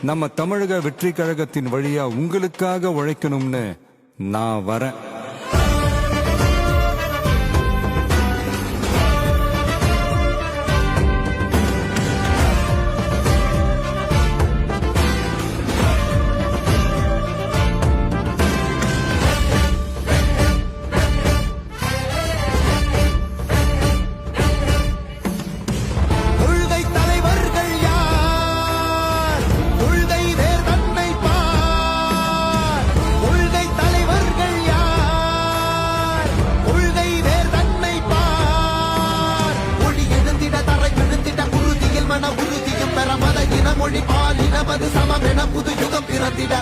நம்ம தமிழக வெற்றி கழகத்தின் வழியா உங்களுக்காக உழைக்கணும்னு நான் வரேன். மொழி பாலினமது சமமென புது யுகம் பிறந்திட